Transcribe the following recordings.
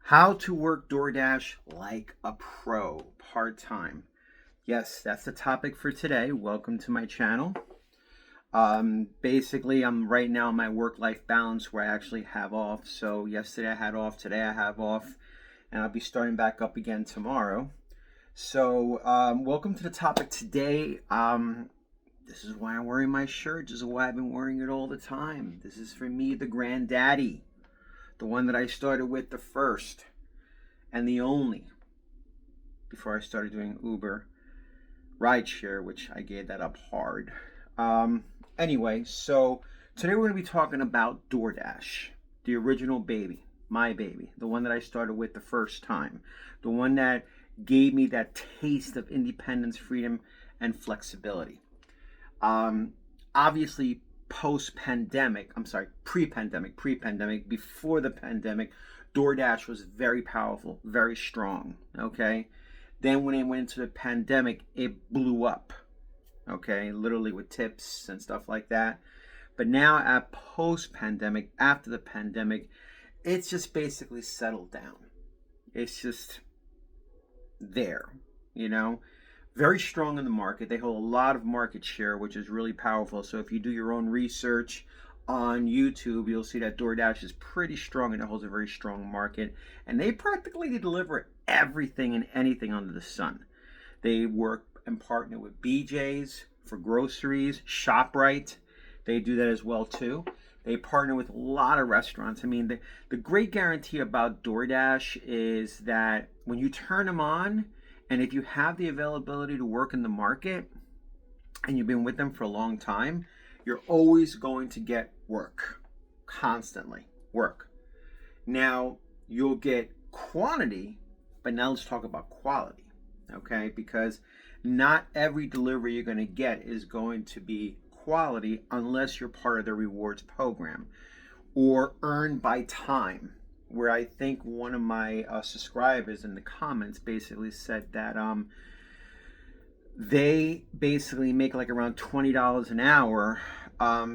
How to work DoorDash like a pro part-time. Yes, that's the topic for today. Welcome to my channel. Basically, I'm right now in my work-life balance where I actually have off. So yesterday I had off, today I have off, and I'll be starting back up again tomorrow. So welcome to the topic today. This is why I'm wearing my shirt. This is why I've been wearing it all the time. This is for me, the granddaddy. The one that I started with, the first and the only, before I started doing Uber rideshare, which I gave that up hard. Anyway, so today we're going to be talking about DoorDash, the original baby, my baby, the one that I started with the first time, the one that gave me that taste of independence, freedom, and flexibility. Obviously, pre-pandemic, before the pandemic, DoorDash was very powerful, very strong, okay? Then when it went into the pandemic, it blew up, okay? Literally with tips and stuff like that. But now at post-pandemic, after the pandemic, it's just basically settled down. It's just there, you know? Very strong in the market. They hold a lot of market share, which is really powerful. So if you do your own research on YouTube, you'll see that DoorDash is pretty strong and it holds a very strong market. And they practically deliver everything and anything under the sun. They work and partner with BJ's for groceries, ShopRite. They do that as well too. They partner with a lot of restaurants. I mean, the great guarantee about DoorDash is that when you turn them on, and if you have the availability to work in the market and you've been with them for a long time, you're always going to get work, constantly work. Now, you'll get quantity, but now let's talk about quality, okay? Because not every delivery you're going to get is going to be quality unless you're part of the rewards program or earned by time, where I think one of my subscribers in the comments basically said that they basically make like around $20 an hour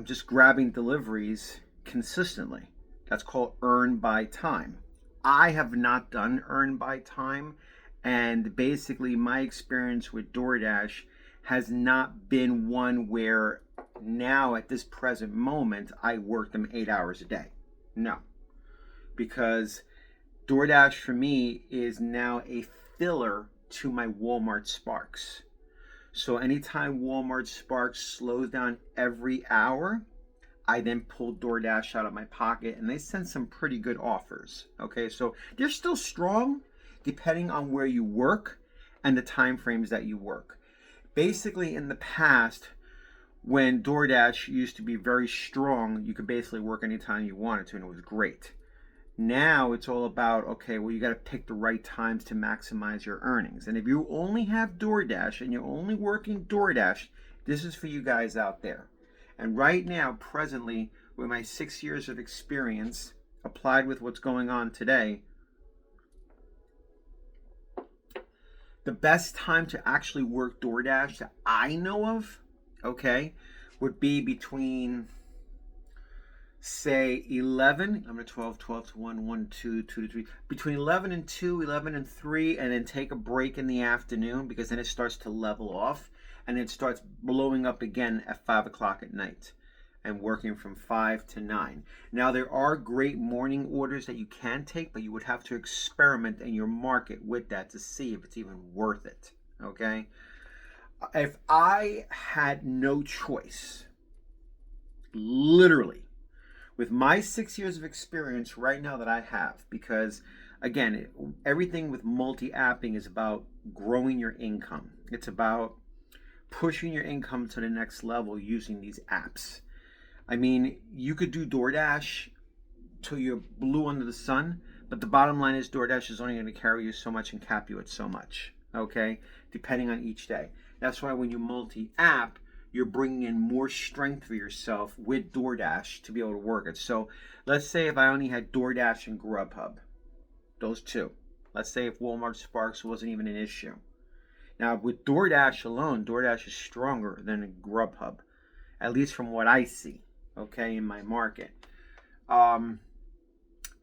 just grabbing deliveries consistently. That's called earn by time. I have not done earn by time, and basically my experience with DoorDash has not been one where now at this present moment I work them 8 hours a day. No. Because DoorDash for me is now a filler to my Walmart Sparks. So anytime Walmart Sparks slows down every hour, I then pull DoorDash out of my pocket and they send some pretty good offers. Okay, so they're still strong depending on where you work and the time frames that you work. Basically in the past, when DoorDash used to be very strong, you could basically work anytime you wanted to and it was great. Now it's all about, okay, well, you got to pick the right times to maximize your earnings. And if you only have DoorDash and you're only working DoorDash, this is for you guys out there. And right now, presently, with my 6 years of experience applied with what's going on today, the best time to actually work DoorDash that I know of, okay, would be between, say 11 to 12 to 1, 1 to 2 to 3, between 11 and 2, 11 and 3, and then take a break in the afternoon, because then it starts to level off and it starts blowing up again at 5 o'clock at night and working from 5 to 9. Now there are great morning orders that you can take, but you would have to experiment in your market with that to see if it's even worth it, okay? If I had no choice, literally, with my 6 years of experience right now that I have, because again, everything with multi-apping is about growing your income. It's about pushing your income to the next level using these apps. I mean, you could do DoorDash till you're blue under the sun, but the bottom line is DoorDash is only going to carry you so much and cap you at so much, okay? Depending on each day. That's why when you multi-app, you're bringing in more strength for yourself with DoorDash to be able to work it. So let's say if I only had DoorDash and Grubhub, those two. Let's say if Walmart Sparks wasn't even an issue. Now with DoorDash alone, DoorDash is stronger than Grubhub, at least from what I see, okay, in my market.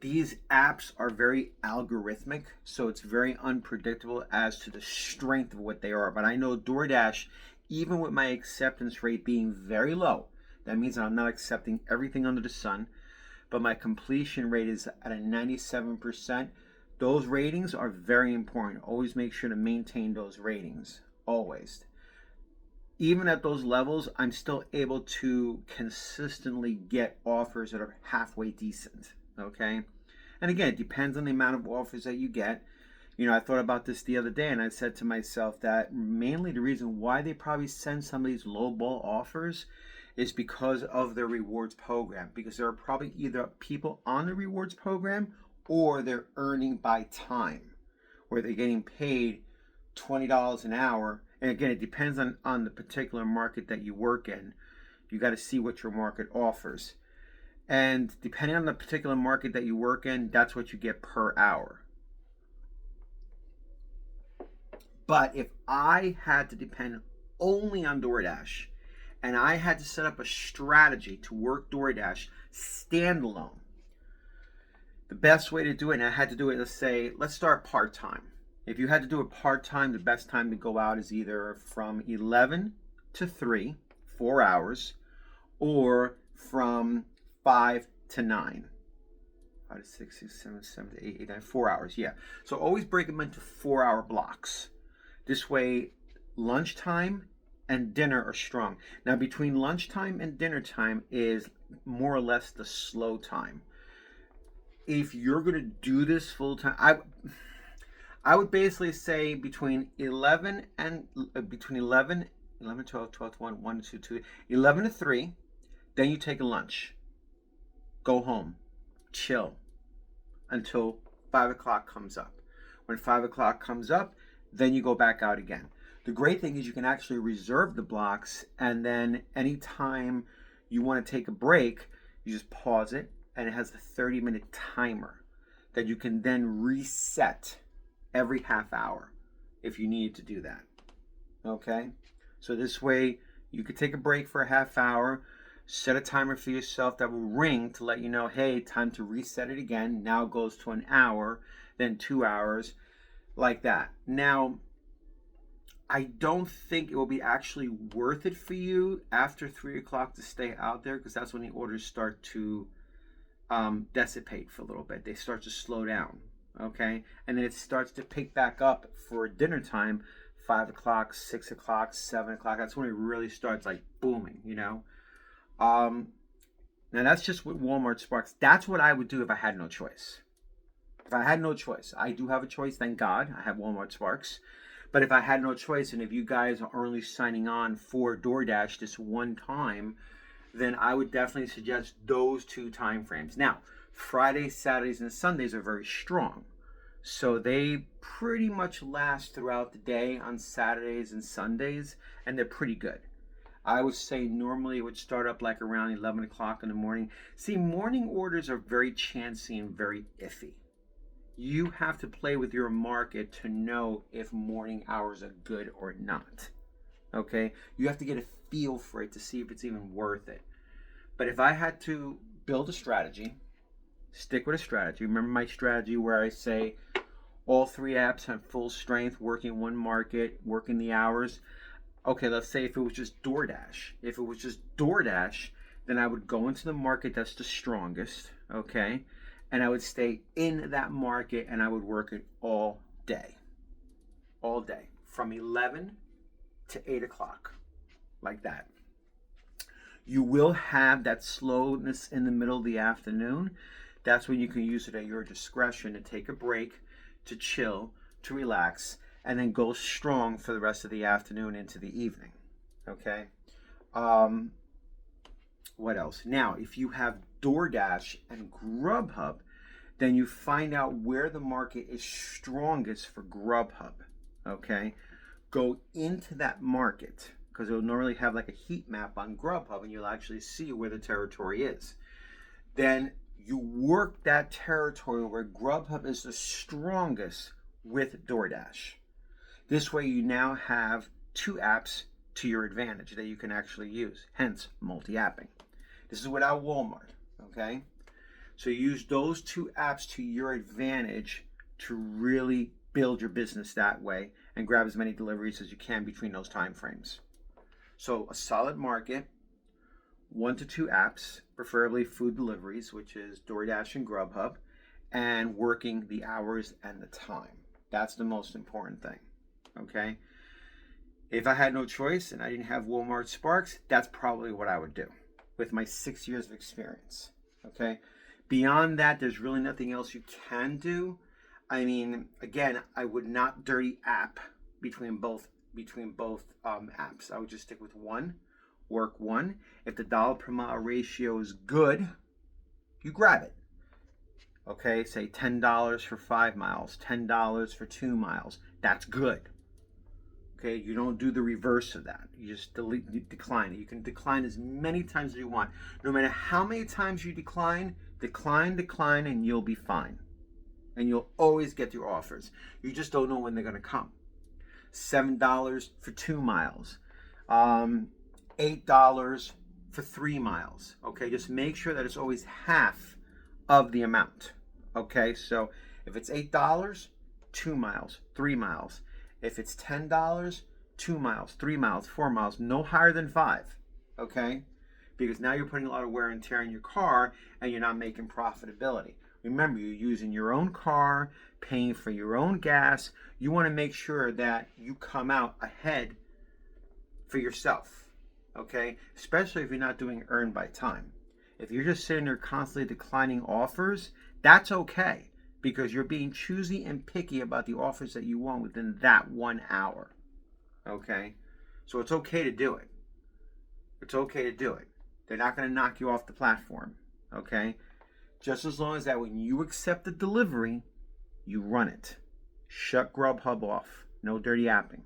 These apps are very algorithmic, so it's very unpredictable as to the strength of what they are. But I know DoorDash, even with my acceptance rate being very low, that means I'm not accepting everything under the sun, but my completion rate is at a 97%. Those ratings are very important. Always make sure to maintain those ratings, always. Even at those levels, I'm still able to consistently get offers that are halfway decent. Okay, and again, it depends on the amount of offers that you get. I thought about this the other day, and I said to myself that mainly the reason why they probably send some of these low ball offers is because of their rewards program, because there are probably either people on the rewards program or they're earning by time, where they're getting paid $20 an hour. And again, it depends on the particular market that you work in. You got to see what your market offers. And depending on the particular market that you work in, that's what you get per hour. But if I had to depend only on DoorDash, and I had to set up a strategy to work DoorDash standalone, the best way to do it, and I had to do it, let's start part-time. If you had to do it part-time, the best time to go out is either from 11 to 3, 4 hours, or from 5 to 9. 5 to 6, 6, 7, 7 to 8, 8, 9, 4 hours, yeah. So always break them into 4-hour blocks. This way, lunchtime and dinner are strong. Now, between lunchtime and dinner time is more or less the slow time. If you're going to do this full time, I would basically say between 11, 12 to 1, 1 to 2, 11 to 3, then you take a lunch. Go home, chill until 5 o'clock comes up. When 5 o'clock comes up, then you go back out again. The great thing is you can actually reserve the blocks, and then anytime you want to take a break, you just pause it, and it has a 30-minute timer that you can then reset every half hour if you need to do that. Okay? So this way you could take a break for a half hour, set a timer for yourself that will ring to let you know, hey, time to reset it again. Now it goes to an hour, then 2 hours, like that. Now, I don't think it will be actually worth it for you after 3 o'clock to stay out there, because that's when the orders start to dissipate for a little bit. They start to slow down, okay? And then it starts to pick back up for dinner time, 5 o'clock, 6 o'clock, 7 o'clock. That's when it really starts like booming, Now that's just with Walmart Sparks. That's what I would do if I had no choice. If I had no choice, I do have a choice, thank God. I have Walmart Sparks. But if I had no choice, and if you guys are only signing on for DoorDash this one time, then I would definitely suggest those 2 time frames. Now, Fridays, Saturdays, and Sundays are very strong. So they pretty much last throughout the day on Saturdays and Sundays, and they're pretty good. I would say normally it would start up like around 11 o'clock in the morning. See, morning orders are very chancy and very iffy. You have to play with your market to know if morning hours are good or not. Okay? You have to get a feel for it to see if it's even worth it. But if I had to build a strategy, stick with a strategy. Remember my strategy where I say all 3 apps have full strength, working one market, working the hours. Okay, let's say if it was just DoorDash. If it was just DoorDash, then I would go into the market that's the strongest, okay? And I would stay in that market and I would work it all day. All day. From 11 to 8 o'clock. Like that. You will have that slowness in the middle of the afternoon. That's when you can use it at your discretion to take a break, to chill, to relax, and then go strong for the rest of the afternoon into the evening. Okay? What else? Now, if you have DoorDash and Grubhub, then you find out where the market is strongest for Grubhub. Okay? Go into that market, because it'll normally have like a heat map on Grubhub, and you'll actually see where the territory is. Then you work that territory where Grubhub is the strongest with DoorDash. This way you now have 2 apps to your advantage that you can actually use, hence multi-apping. This is without Walmart, okay? So use those two apps to your advantage to really build your business that way and grab as many deliveries as you can between those time frames. So a solid market, 1 to 2 apps, preferably food deliveries, which is DoorDash and Grubhub, and working the hours and the time. That's the most important thing, okay? If I had no choice and I didn't have Walmart Sparks, that's probably what I would do with my 6 years of experience, okay? Beyond that, there's really nothing else you can do. I mean, again, I would not dirty app between both apps. I would just stick with one, work one. If the dollar per mile ratio is good, you grab it. Okay, say $10 for 5 miles, $10 for 2 miles. That's good. Okay, you don't do the reverse of that. You just decline it. You can decline as many times as you want. No matter how many times you decline, and you'll be fine. And you'll always get your offers. You just don't know when they're going to come. $7 for 2 miles. $8 for 3 miles. Okay, just make sure that it's always half of the amount. Okay, so if it's $8, 2 miles, 3 miles. If it's $10, 2 miles, 3 miles, 4 miles, no higher than 5. Okay, because now you're putting a lot of wear and tear in your car and you're not making profitability. Remember, you're using your own car, paying for your own gas. You want to make sure that you come out ahead for yourself. Okay, especially if you're not doing earn by time. If you're just sitting there constantly declining offers, that's okay, because you're being choosy and picky about the offers that you want within that 1 hour. Okay? So it's okay to do it. It's okay to do it. They're not going to knock you off the platform. Okay? Just as long as that when you accept the delivery, you run it. Shut Grubhub off. No dirty apping.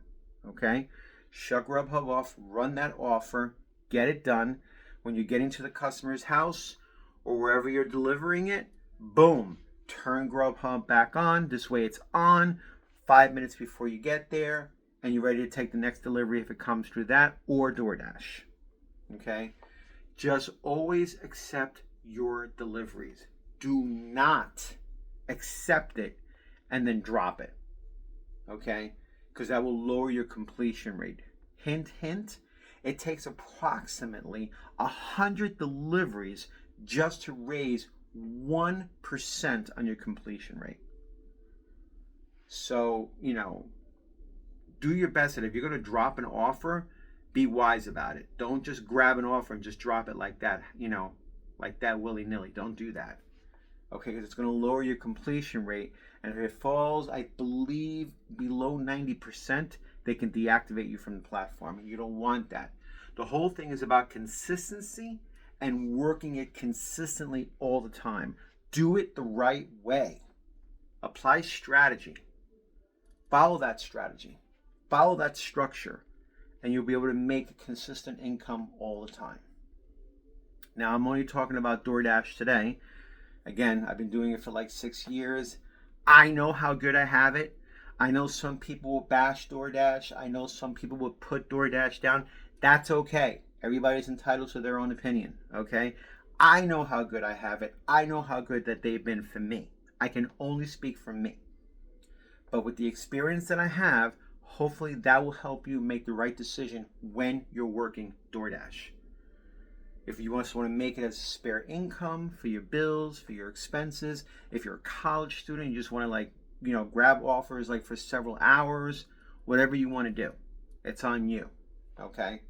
Okay? Shut Grubhub off. Run that offer. Get it done. When you're getting to the customer's house or wherever you're delivering it, boom. Turn Grubhub back on. This way it's on 5 minutes before you get there, and you're ready to take the next delivery if it comes through that or DoorDash. Okay? Just always accept your deliveries. Do not accept it and then drop it. Okay? Because that will lower your completion rate. Hint, hint. It takes approximately 100 deliveries just to raise 1% on your completion rate. So, do your best. And if you're going to drop an offer, be wise about it. Don't just grab an offer and just drop it like that, like that willy-nilly. Don't do that. Okay, because it's going to lower your completion rate. And if it falls, I believe, below 90%, they can deactivate you from the platform. And you don't want that. The whole thing is about consistency and working it consistently all the time. Do it the right way. Apply strategy. Follow that strategy. Follow that structure. And you'll be able to make a consistent income all the time. Now, I'm only talking about DoorDash today. Again, I've been doing it for like 6 years. I know how good I have it. I know some people will bash DoorDash. I know some people will put DoorDash down. That's okay. Everybody's entitled to their own opinion, okay? I know how good I have it. I know how good that they've been for me. I can only speak for me. But with the experience that I have, hopefully that will help you make the right decision when you're working DoorDash. If you just want to make it as spare income for your bills, for your expenses, if you're a college student, you just want to grab offers like for several hours, whatever you want to do, it's on you, okay?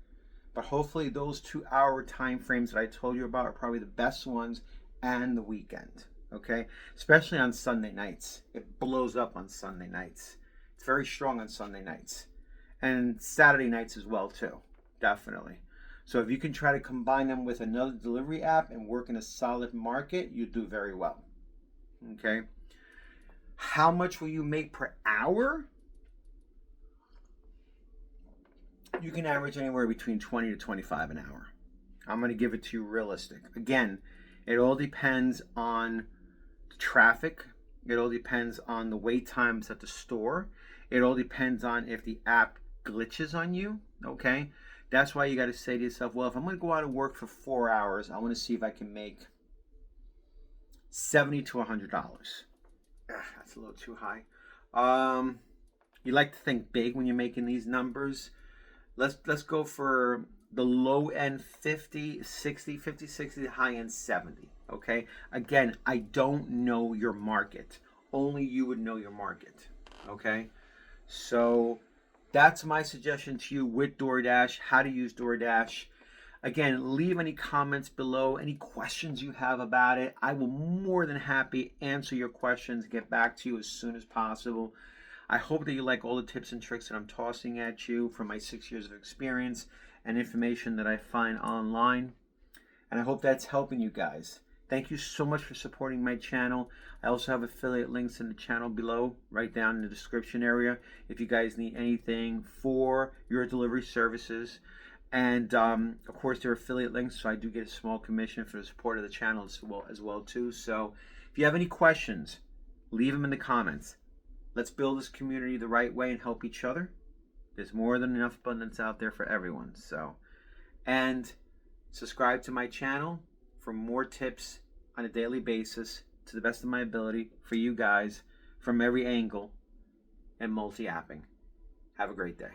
But hopefully those 2-hour time frames that I told you about are probably the best ones, and the weekend, okay? Especially on Sunday nights. It blows up on Sunday nights. It's very strong on Sunday nights. And Saturday nights as well too, definitely. So if you can try to combine them with another delivery app and work in a solid market, you do very well, okay? How much will you make per hour? You can average anywhere between 20 to 25 an hour. I'm going to give it to you realistic. Again, it all depends on the traffic. It all depends on the wait times at the store. It all depends on if the app glitches on you, okay? That's why you got to say to yourself, well, if I'm going to go out and work for 4 hours, I want to see if I can make $70 to $100. That's a little too high. You like to think big when you're making these numbers. Let's go for the low end 50, 60, 50, 60, the high end 70. Okay. Again, I don't know your market. Only you would know your market. Okay. So that's my suggestion to you with DoorDash, how to use DoorDash. Again, leave any comments below, any questions you have about it. I will more than happy answer your questions, get back to you as soon as possible. I hope that you like all the tips and tricks that I'm tossing at you from my 6 years of experience and information that I find online. And I hope that's helping you guys. Thank you so much for supporting my channel. I also have affiliate links in the channel below, right down in the description area, if you guys need anything for your delivery services. And of course, there are affiliate links, so I do get a small commission for the support of the channel as well too. So if you have any questions, leave them in the comments. Let's build this community the right way and help each other. There's more than enough abundance out there for everyone. So, and subscribe to my channel for more tips on a daily basis to the best of my ability for you guys from every angle and multi-apping. Have a great day.